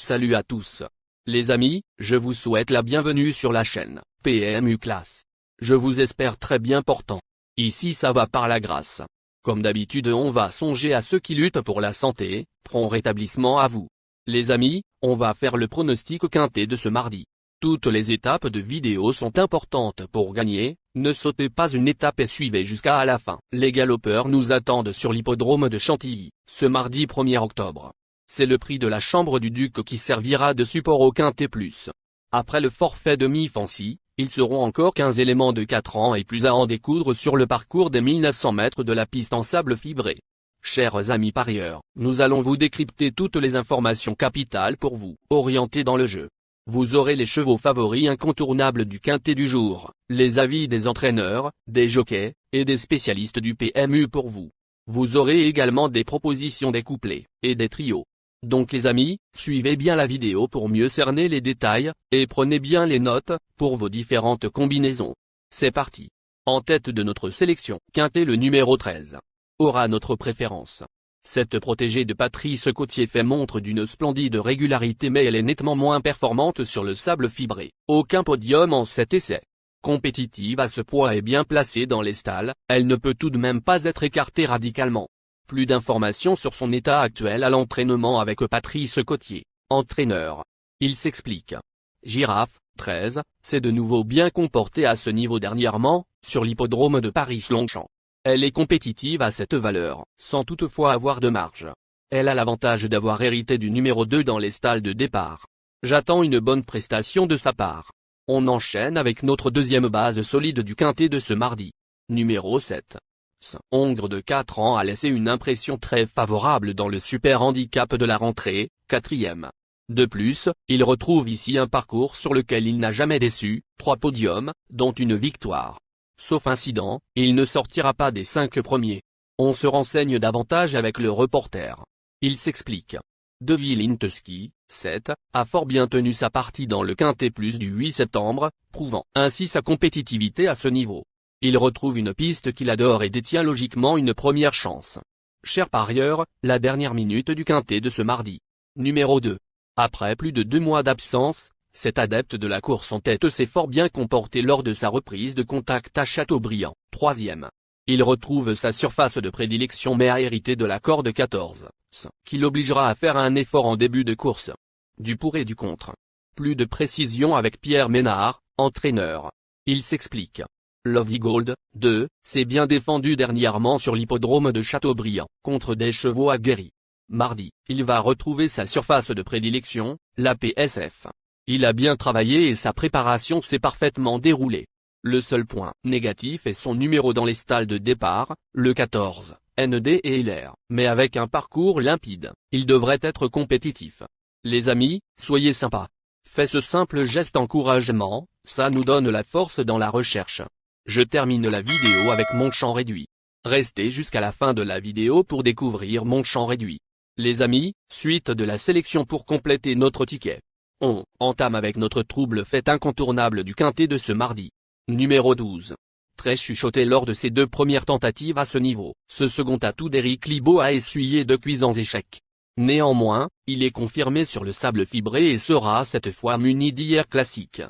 Salut à tous. Les amis, je vous souhaite la bienvenue sur la chaîne PMU Classe. Je vous espère très bien portant. Ici ça va par la grâce. Comme d'habitude on va songer à ceux qui luttent pour la santé, prompt rétablissement à vous. Les amis, on va faire le pronostic quintet de ce mardi. Toutes les étapes de vidéo sont importantes pour gagner, ne sautez pas une étape et suivez jusqu'à la fin. Les galopeurs nous attendent sur l'hippodrome de Chantilly, ce mardi 1er octobre. C'est le prix de la chambre du Duc qui servira de support au quintet plus. Après le forfait de mi-fancy, ils seront encore 15 éléments de 4 ans et plus à en découdre sur le parcours des 1900 mètres de la piste en sable fibré. Chers amis parieurs, nous allons vous décrypter toutes les informations capitales pour vous orienter dans le jeu. Vous aurez les chevaux favoris incontournables du quintet du jour, les avis des entraîneurs, des jockeys, et des spécialistes du PMU pour vous. Vous aurez également des propositions des couplets, et des trios. Donc les amis, suivez bien la vidéo pour mieux cerner les détails, et prenez bien les notes, pour vos différentes combinaisons. C'est parti. En tête de notre sélection, quintet le numéro 13. Aura notre préférence. Cette protégée de Patrice Côtier fait montre d'une splendide régularité mais elle est nettement moins performante sur le sable fibré. Aucun podium en 7 essais. Compétitive à ce poids et bien placée dans les stalles, elle ne peut tout de même pas être écartée radicalement. Plus d'informations sur son état actuel à l'entraînement avec Patrice Côtier, entraîneur. Il s'explique. Girafe, 13, s'est de nouveau bien comportée à ce niveau dernièrement, sur l'hippodrome de Paris-Longchamp. Elle est compétitive à cette valeur, sans toutefois avoir de marge. Elle a l'avantage d'avoir hérité du numéro 2 dans les stalles de départ. J'attends une bonne prestation de sa part. On enchaîne avec notre deuxième base solide du quintet de ce mardi. Numéro 7. Hongre de 4 ans a laissé une impression très favorable dans le super handicap de la rentrée, 4e. De plus, il retrouve ici un parcours sur lequel il n'a jamais déçu, 3 podiums, dont une victoire. Sauf incident, il ne sortira pas des 5 premiers. On se renseigne davantage avec le reporter. Il s'explique. De Villinteski, 7, a fort bien tenu sa partie dans le quintet plus du 8 septembre, prouvant ainsi sa compétitivité à ce niveau. Il retrouve une piste qu'il adore et détient logiquement une première chance. Cher parieur, la dernière minute du quintet de ce mardi. Numéro 2. Après plus de 2 mois d'absence, cet adepte de la course en tête s'est fort bien comporté lors de sa reprise de contact à Châteaubriand, 3e. Il retrouve sa surface de prédilection mais a hérité de la corde 14, qui l'obligera à faire un effort en début de course. Du pour et du contre. Plus de précision avec Pierre Ménard, entraîneur. Il s'explique. Lovely Gold, 2, s'est bien défendu dernièrement sur l'hippodrome de Châteaubriand, contre des chevaux aguerris. Mardi, il va retrouver sa surface de prédilection, la PSF. Il a bien travaillé et sa préparation s'est parfaitement déroulée. Le seul point négatif est son numéro dans les stalles de départ, le 14, ND et LR. Mais avec un parcours limpide, il devrait être compétitif. Les amis, soyez sympas. Faites ce simple geste encouragement, ça nous donne la force dans la recherche. Je termine la vidéo avec mon champ réduit. Restez jusqu'à la fin de la vidéo pour découvrir mon champ réduit. Les amis, suite de la sélection pour compléter notre ticket. On entame avec notre trouble fait incontournable du quintet de ce mardi. Numéro 12. Très chuchoté lors de ses 2 premières tentatives à ce niveau, ce second atout d'Éric Libaud a essuyé de cuisants échecs. Néanmoins, il est confirmé sur le sable fibré et sera cette fois muni d'hier classique.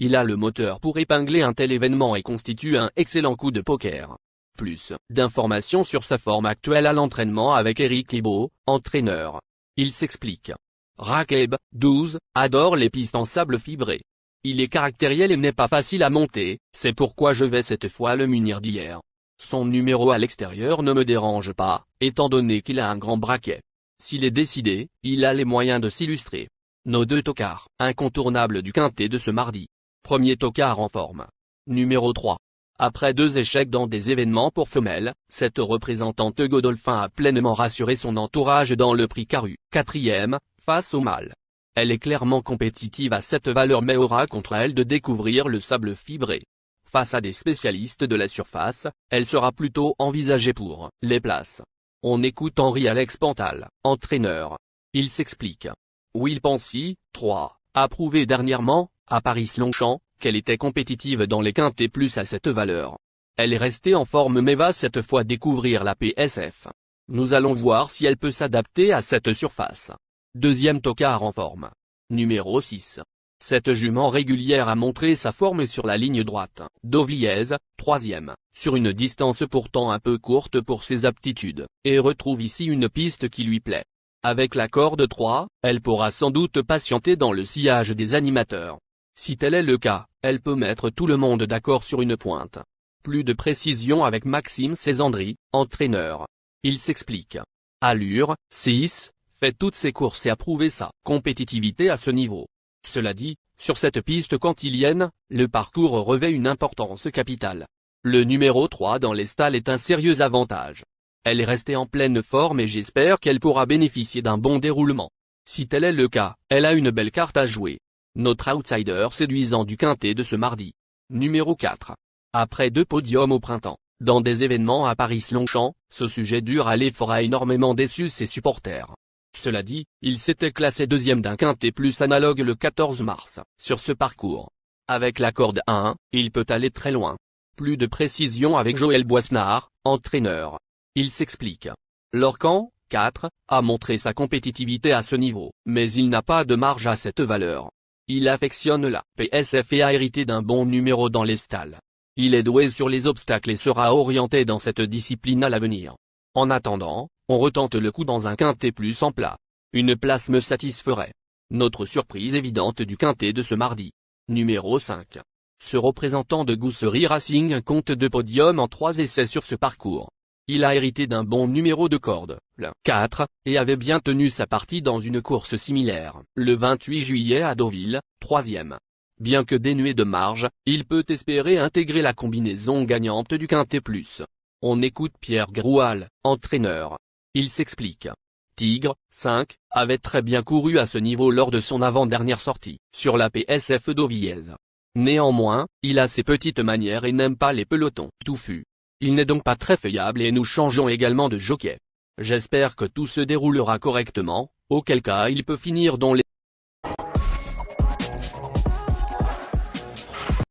Il a le moteur pour épingler un tel événement et constitue un excellent coup de poker. Plus d'informations sur sa forme actuelle à l'entraînement avec Éric Libaud, entraîneur. Il s'explique. Rakeb, 12, adore les pistes en sable fibré. Il est caractériel et n'est pas facile à monter, c'est pourquoi je vais cette fois le munir d'hier. Son numéro à l'extérieur ne me dérange pas, étant donné qu'il a un grand braquet. S'il est décidé, il a les moyens de s'illustrer. Nos 2 tocards, incontournables du quintet de ce mardi. Premier tocard en forme. Numéro 3. Après 2 échecs dans des événements pour femelles, cette représentante Godolphin a pleinement rassuré son entourage dans le prix Caru, 4e, face au mâle. Elle est clairement compétitive à cette valeur mais aura contre elle de découvrir le sable fibré. Face à des spécialistes de la surface, elle sera plutôt envisagée pour les places. On écoute Henri-Alex Pantal, entraîneur. Il s'explique. Will Pansy, 3, a prouvé dernièrement, à Paris-Longchamp, qu'elle était compétitive dans les quintets plus à cette valeur. Elle est restée en forme mais va cette fois découvrir la PSF. Nous allons voir si elle peut s'adapter à cette surface. Deuxième tocard en forme. Numéro 6. Cette jument régulière a montré sa forme sur la ligne droite d'Auviez, 3e, sur une distance pourtant un peu courte pour ses aptitudes, et retrouve ici une piste qui lui plaît. Avec la corde 3, elle pourra sans doute patienter dans le sillage des animateurs. Si tel est le cas, elle peut mettre tout le monde d'accord sur une pointe. Plus de précision avec Maxime Césandry, entraîneur. Il s'explique. Allure, 6, fait toutes ses courses et a prouvé sa compétitivité à ce niveau. Cela dit, sur cette piste cantilienne, le parcours revêt une importance capitale. Le numéro 3 dans les stalles est un sérieux avantage. Elle est restée en pleine forme et j'espère qu'elle pourra bénéficier d'un bon déroulement. Si tel est le cas, elle a une belle carte à jouer. Notre outsider séduisant du quintet de ce mardi. Numéro 4. Après 2 podiums au printemps, dans des événements à Paris-Longchamp, ce sujet dur à l'effort a énormément déçu ses supporters. Cela dit, il s'était classé 2e d'un quintet plus analogue le 14 mars, sur ce parcours. Avec la corde 1, il peut aller très loin. Plus de précision avec Joël Boisnard, entraîneur. Il s'explique. Lorcan, 4, a montré sa compétitivité à ce niveau, mais il n'a pas de marge à cette valeur. Il affectionne la PSF et a hérité d'un bon numéro dans les stalles. Il est doué sur les obstacles et sera orienté dans cette discipline à l'avenir. En attendant, on retente le coup dans un quintet plus en plat. Une place me satisferait. Notre surprise évidente du quintet de ce mardi. Numéro 5. Ce représentant de Gousserie Racing compte 2 podiums en 3 essais sur ce parcours. Il a hérité d'un bon numéro de corde, le 4, et avait bien tenu sa partie dans une course similaire, le 28 juillet à Deauville, 3e. Bien que dénué de marge, il peut espérer intégrer la combinaison gagnante du quintet plus. On écoute Pierre Groual, entraîneur. Il s'explique. Tigre, 5, avait très bien couru à ce niveau lors de son avant-dernière sortie, sur la PSF d'Auviez. Néanmoins, il a ses petites manières et n'aime pas les pelotons touffus. Il n'est donc pas très fiable et nous changeons également de jockey. J'espère que tout se déroulera correctement, auquel cas il peut finir dans les...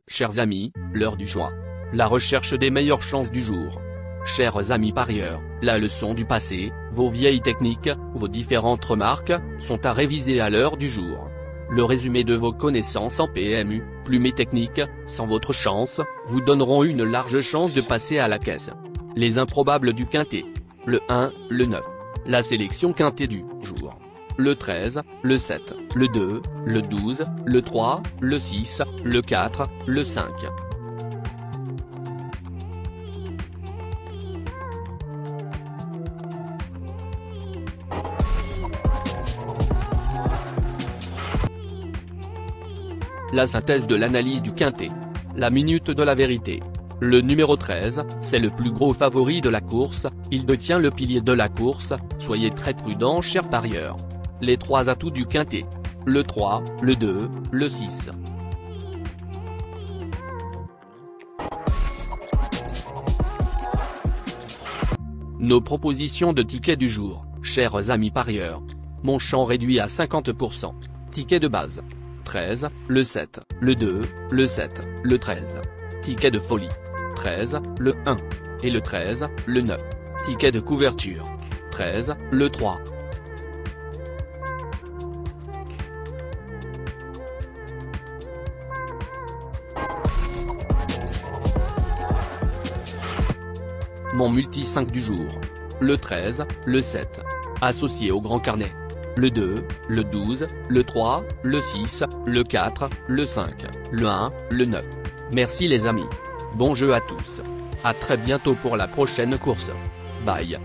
Chers amis, l'heure du choix. La recherche des meilleures chances du jour. Chers amis parieurs, la leçon du passé, vos vieilles techniques, vos différentes remarques, sont à réviser à l'heure du jour. Le résumé de vos connaissances en PMU, plus mes techniques, sans votre chance, vous donneront une large chance de passer à la caisse. Les improbables du quintet. Le 1, le 9. La sélection quintet du jour. Le 13, le 7, le 2, le 12, le 3, le 6, le 4, le 5. La synthèse de l'analyse du quintet. La minute de la vérité. Le numéro 13, c'est le plus gros favori de la course, il détient le pilier de la course, soyez très prudents chers parieurs. Les 3 atouts du quintet. Le 3, le 2, le 6. Nos propositions de tickets du jour, chers amis parieurs. Mon champ réduit à 50%. Ticket de base. 13, le 7, le 2, le 7, le 13. Ticket de folie. 13, le 1. Et le 13, le 9. Ticket de couverture. 13, le 3. Mon multi 5 du jour. Le 13, le 7. Associé au grand carnet. Le 2, le 12, le 3, le 6, le 4, le 5, le 1, le 9. Merci les amis. Bon jeu à tous. À très bientôt pour la prochaine course. Bye.